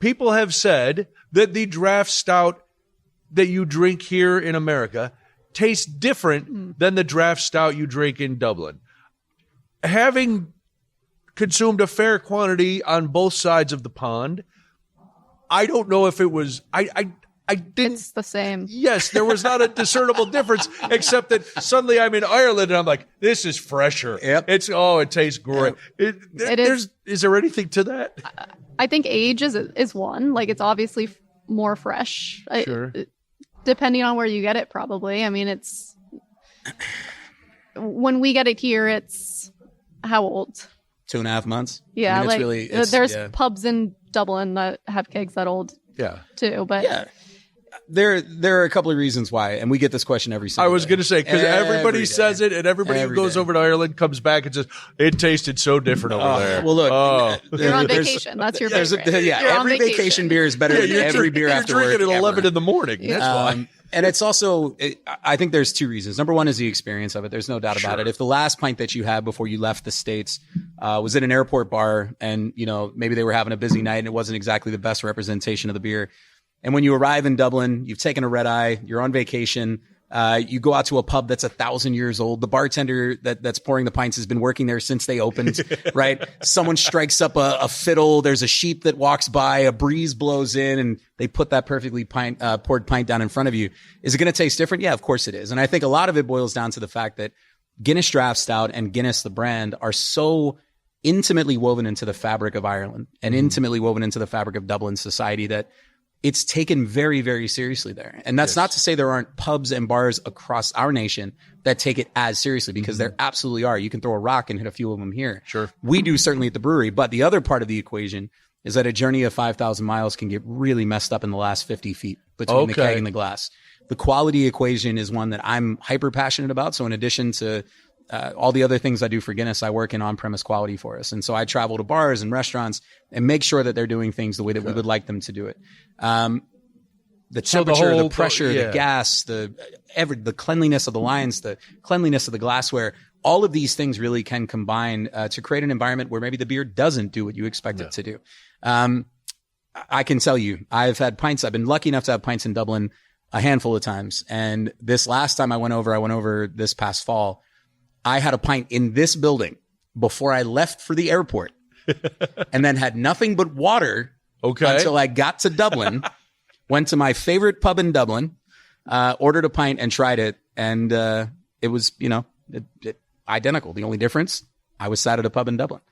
people have said that the draft stout that you drink here in America tastes different than the draft stout you drink in Dublin. Having consumed a fair quantity on both sides of the pond, I don't know if it was, I didn't. It's the same. Yes, there was not a discernible difference, except that suddenly I'm in Ireland and I'm like, this is fresher. Yep. It tastes great. Is there anything to that? I think age is one. Like, it's obviously more fresh. Sure. Depending on where you get it, probably. I mean, it's when we get it here, it's how old? 2.5 months. Yeah, I mean, there's pubs in Dublin that have kegs that old. Yeah. Too, but yeah. There are a couple of reasons why, and we get this question every single I was day. going to say, because everybody Every says day. it, and everybody who goes day. over to Ireland comes back and says, it tasted so different over there. Well, look, you're on there's- vacation. That's your there's favorite. You're on every vacation beer is better than every beer after You're work. drinking at ever. 11 in the morning. That's why. And it's also, I think there's two reasons. Number one is the experience of it. There's no doubt about it. If the last pint that you had before you left the States was at an airport bar and, maybe they were having a busy night and it wasn't exactly the best representation of the beer. And when you arrive in Dublin, you've taken a red eye, you're on vacation, you go out to a pub that's 1,000 years old. The bartender that's pouring the pints has been working there since they opened, right? Someone strikes up a fiddle. There's a sheep that walks by, a breeze blows in, and they put that perfectly poured pint down in front of you. Is it going to taste different? Yeah, of course it is. And I think a lot of it boils down to the fact that Guinness Draft Stout and Guinness, the brand, are so intimately woven into the fabric of Ireland and intimately woven into the fabric of Dublin society that it's taken very, very seriously there. And that's not to say there aren't pubs and bars across our nation that take it as seriously, because there absolutely are. You can throw a rock and hit a few of them here. Sure. We do certainly at the brewery. But the other part of the equation is that a journey of 5,000 miles can get really messed up in the last 50 feet between the keg and the glass. The quality equation is one that I'm hyper passionate about. So in addition to all the other things I do for Guinness, I work in on-premise quality for us. And so I travel to bars and restaurants and make sure that they're doing things the way that we would like them to do it. The temperature, the pressure, the gas, the cleanliness of the lines, the cleanliness of the glassware, all of these things really can combine to create an environment where maybe the beer doesn't do what you expect it to do. I can tell you, I've been lucky enough to have pints in Dublin a handful of times. And this last time I went over this past fall, I had a pint in this building before I left for the airport and then had nothing but water until I got to Dublin, went to my favorite pub in Dublin, ordered a pint and tried it. And it was, identical. The only difference, I was sat at a pub in Dublin.